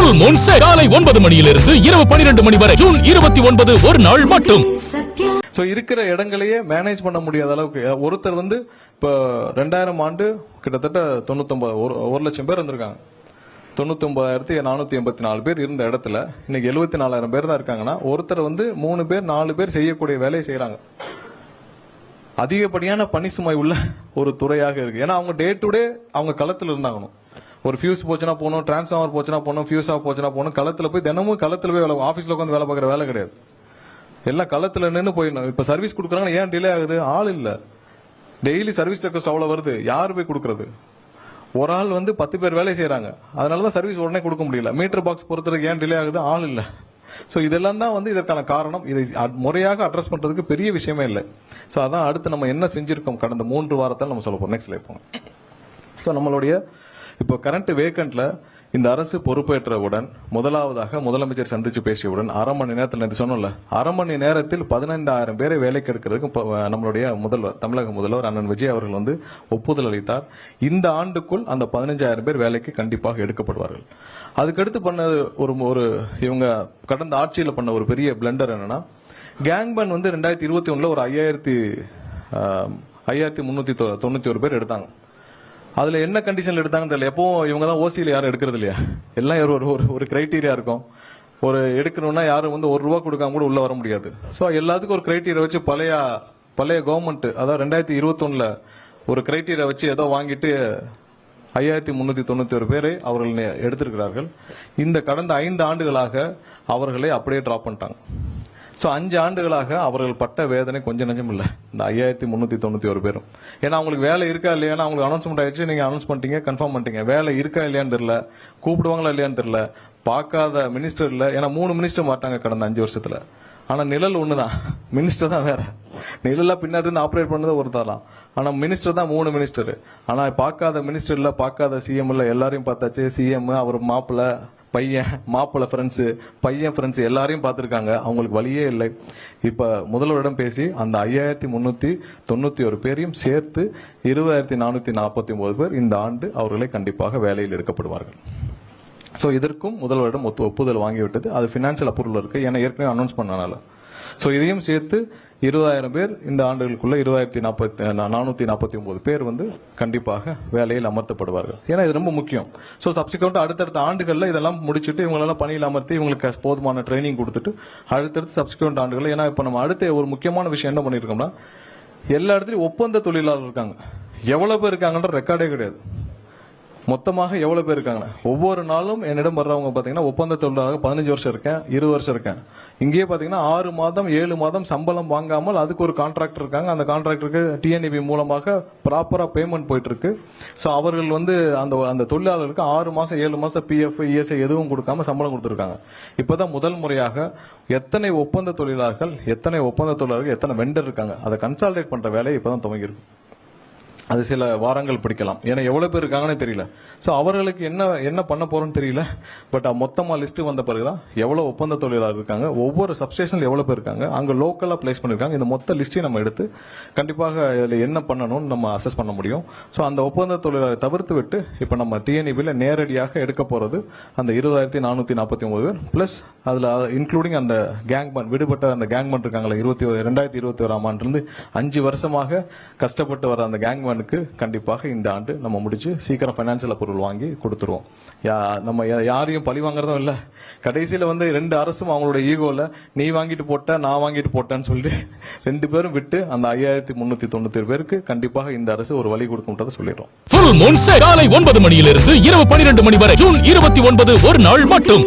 Full Moon Sale காலை 9 மணியிலிருந்து இரவு 12 மணி வரை ஜூன் 29 ஒரு நாள் மட்டும். சோ இருக்கிற இடங்களையே மேனேஜ் பண்ண முடியாத அளவுக்கு ஒருத்தர் வந்து இப்ப 2000 ஆண்டு கிட்டத்தட்ட 1 லட்சம் பேர் இருந்திருக்காங்க. 99,484 பேர் இருந்த இடத்துல இன்னைக்கு 74,000 பேர் தான் இருக்காங்கன்னா ஒருத்தர் வந்து 3 பேர் 4 பேர் செய்யக்கூடிய வேலையை செய்யறாங்க. அதிகப்படியான பணி சுமை உள்ள ஒரு துறையாக இருக்கு. ஏன்னா அவங்க டே டு டே அவங்க களத்துல இருந்தாங்கணும். ஒரு ஃபியூஸ் போச்சுன்னா போகணும், டிரான்ஸ்ஃபார்மர் போச்சுன்னா போகணும், ஃபியூஸ் ஆஃப் போச்சுன்னா போகணும். களத்துல போய் தினமும் களத்துல போய் வேலை, ஆபீஸ்ல உட்காந்து வேலை பார்க்குற வேலை கிடையாது. எல்லாம் களத்துல நின்று போயிடணும். இப்ப சர்வீஸ் கொடுக்குறாங்க, ஏன் டிலே ஆகுது? ஆள் இல்ல. டெய்லி சர்வீஸ் ரெக்வஸ்ட் அவ்வளவு வருது, யாரு போய் கொடுக்கறது? ஒரு ஆள் வந்து 10 பேர் வேலை செய்யறாங்க. அதனாலதான் சர்வீஸ் உடனே கொடுக்க முடியல. மீட்டர் பாக்ஸ் பொறுத்தவரைக்கும் ஏன் டிலே ஆகுது? ஆள் இல்ல. சோ இதெல்லாம் தான் வந்து இதற்கான காரணம். இதை முறையாக அட்ரஸ் பண்றதுக்கு பெரிய விஷயமே இல்லை. சோ அதான் அடுத்து நம்ம என்ன செஞ்சிருக்கோம் கடந்த 3 வாரத்தில் நம்ம சொல்ல போறோம். நெக்ஸ்ட் லைஃப் போங்க. சோ நம்மளுடைய இப்போ கரண்ட் வேக்கன்ட்ல இந்த அரசு பொறுப்பேற்றவுடன் முதலாவதாக முதலமைச்சர் சந்திச்சு பேசியவுடன் அரை மணி நேரத்தில் சொன்னோம்ல, அரை மணி நேரத்தில் 15,000 பேரை வேலைக்கு எடுக்கிறதுக்கு நம்மளுடைய முதல்வர், தமிழக முதல்வர் அண்ணன் விஜய் அவர்கள் வந்து ஒப்புதல் அளித்தார். இந்த ஆண்டுக்குள் அந்த 15,000 பேர் வேலைக்கு கண்டிப்பாக எடுக்கப்படுவார்கள். அதுக்கடுத்து பண்ண ஒரு இவங்க கடந்த ஆட்சியில் பண்ண ஒரு பெரிய பிளண்டர் என்னன்னா, கேங்பன் வந்து 2021 ஒரு 5,391 பேர் எடுத்தாங்க. அதுல என்ன கண்டிஷன்ல எடுத்தாங்கன்னு தெரியல. எப்பவும் இவங்க தான் ஓசியில யாரும் எடுக்கிறது இல்லையா? எல்லாம் ஒரு கிரைட்டீரியா இருக்கும். ஒரு எடுக்கணும்னா யாரும் வந்து ₹1 கொடுக்காம கூட உள்ள வர முடியாது. சோ எல்லாத்துக்கும் ஒரு கிரைட்டீரியா வச்சு பழைய கவர்மெண்ட், அதாவது 2021 ஒரு கிரைட்டீரியா வச்சு ஏதோ வாங்கிட்டு 5,391 பேரை அவர்கள் எடுத்திருக்கிறார்கள். இந்த கடந்த 5 ஆண்டுகளாக அவர்களை அப்படியே டிராப் பண்ணிட்டாங்க. சோ 5 ஆண்டுகளாக அவர்கள் பட்ட வேதனை கொஞ்சம் நஞ்சம் இல்ல. இந்த 5,391 பேரும். ஏன்னா அவங்களுக்கு வேலை இருக்கா இல்லையா, அவங்களுக்கு அனௌன்ஸ்மெண்ட் ஆயிடுச்சு, நீங்க அனௌன்ஸ் பண்ணிட்டீங்க, கன்ஃபார்ம் பண்ணிட்டீங்க. வேலை இருக்கா இல்லையான்னு தெரியல, கூப்பிடுவாங்களா இல்லையான்னு தெரியல, பார்க்காத மினிஸ்டர் இல்ல. ஏன்னா 3 மினிஸ்டர் மாட்டாங்க கடந்த 5 வருஷத்துல. ஆனா நிழல் ஒண்ணுதான், மினிஸ்டர் தான் வேற. நிழலா பின்னாடி இருந்து ஆபரேட் பண்ணது ஒருத்தரலாம். ஆனா மினிஸ்டர் தான் 3 மினிஸ்டர். ஆனா பார்க்காத மினிஸ்டர் இல்ல, பார்க்காத சிஎம் இல்ல, எல்லாரையும் பார்த்தாச்சு. சிஎம், அவர் மாப்பிள்ள, பையன், மாப்பிள்ள ஃப்ரெண்ட்ஸ், பையன் ஃப்ரெண்ட்ஸ் எல்லாரையும் பார்த்திருக்காங்க. அவங்களுக்கு வழியே இல்லை. இப்ப முதல்வரிடம் பேசி அந்த 5,391 பேரையும் சேர்த்து 20,449 பேர் இந்த ஆண்டு அவர்களை கண்டிப்பாக வேலையில் எடுக்கப்படுவார்கள். சோ இதற்கும் முதல்வரிடம் ஒப்புதல் வாங்கிவிட்டது. அது பினான்சியல் அப்ரூவல் இருக்கு, ஏன்னா ஏற்கனவே அனௌன்ஸ் பண்ணனால. சோ இதையும் சேர்த்து 20,000 பேர் இந்த ஆண்டுகளுக்குள்ள 20,449 பேர் வந்து கண்டிப்பாக வேலையில் அமர்த்தப்படுவார்கள். ஏன்னா இது ரொம்ப முக்கியம். சோ சப்சிக்வெண்ட் அடுத்தடுத்த ஆண்டுகள்ல இதெல்லாம் முடிச்சுட்டு இவங்களெல்லாம் பணியில் அமர்த்தி இவங்களுக்கு போதுமான ட்ரைனிங் கொடுத்துட்டு அடுத்தடுத்து சப்சிக்வெண்ட் ஆண்டுகள். ஏன்னா இப்ப நம்ம அடுத்த ஒரு முக்கியமான விஷயம் என்ன பண்ணிருக்கோம்னா, எல்லா இடத்துலயும் ஒப்பந்த தொழிலாளர் இருக்காங்க. எவ்வளவு பேர் இருக்காங்கன்ற ரெக்கார்டே கிடையாது. மொத்தமாக எவ்வளவு பேர் இருக்காங்க? ஒவ்வொரு நாளும் என்னிடம் வர்றவங்க பாத்தீங்கன்னா ஒப்பந்த தொழிலாளர் 15 வருஷம் இருக்கேன், 20 வருஷம் இருக்கேன். இங்கேயே பாத்தீங்கன்னா 6 மாதம் 7 மாதம் சம்பளம் வாங்காமல் அதுக்கு ஒரு கான்ட்ராக்டர் இருக்காங்க. அந்த கான்ட்ராக்டருக்கு டிஎன்இபி மூலமாக ப்ராப்பரா பேமெண்ட் போயிட்டு இருக்கு. சோ அவர்கள் வந்து அந்த தொழிலாளருக்கு 6 மாசம் 7 மாசம் பிஎஃப், இஎஸ்ஐ எதுவும் கொடுக்காம சம்பளம் கொடுத்திருக்காங்க. இப்பதான் முதல் முறையாக எத்தனை ஒப்பந்த தொழிலாளர்கள், எத்தனை வெண்டர் இருக்காங்க, அதை கன்சாலிடேட் பண்ற வேலையை இப்பதான் துவங்கியிருக்கு. அது சில வாரங்கள் பிடிக்கலாம். ஏன்னா எவ்வளவு பேர் இருக்காங்கன்னு தெரியல. சோ அவர்களுக்கு என்ன பண்ண போறோம்னு தெரியல. பட் மொத்தமா லிஸ்ட் வந்த பிறகுதான் எவ்வளவு ஒப்பந்த தொழிலாளர் இருக்காங்க, ஒவ்வொரு சப்ஸ்டேஷன்ல எவ்வளவு பேர் இருக்காங்க, அங்க லோக்கலா பிளேஸ் பண்ணிருக்காங்க. இந்த மொத்த லிஸ்டையும் நம்ம எடுத்து கண்டிப்பாக இதுல என்ன பண்ணணும்னு நம்ம அசஸ் பண்ண முடியும். சோ அந்த ஒப்பந்த தொழிலாளரை தவிர்த்து விட்டு இப்ப நம்ம டிஎன்இபில நேரடியாக எடுக்க போறது அந்த 20,449 பேர் பிளஸ் அதுல இன்க்ளூடிங் அந்த கேங்மேன், விடுபட்ட அந்த கேங்மேன் இருக்காங்களா, 2021 ஆண்டிலிருந்து 5 வருஷமாக கஷ்டப்பட்டு வர அந்த கேங்மேன் கண்டிப்பாக இந்த ஆண்டு நம்ம முடிச்சு சீக்கிரம் பைனான்சியல் அப்ரூவல் வாங்கி கொடுத்துருவோம். நம்ம யாரையும் பழி வாங்குறதும் இல்ல. கடைசியில வந்து 2 அரசும் அவங்களோட ஈகோல நீ வாங்கிட்டு போட்ட, நான் வாங்கிட்டு போட்டேன்னு சொல்லி 2 பேரும் விட்டு அந்த 5,397 பேருக்கு கண்டிப்பாக இந்த அரசு ஒரு வழி கொடுக்கும்ன்றதை சொல்லிடுறோம். Full Moon Sale காலை 9 மணியிலிருந்து இரவு 12 மணி வரை ஜூன் 29 ஒரு நாள் மட்டும்.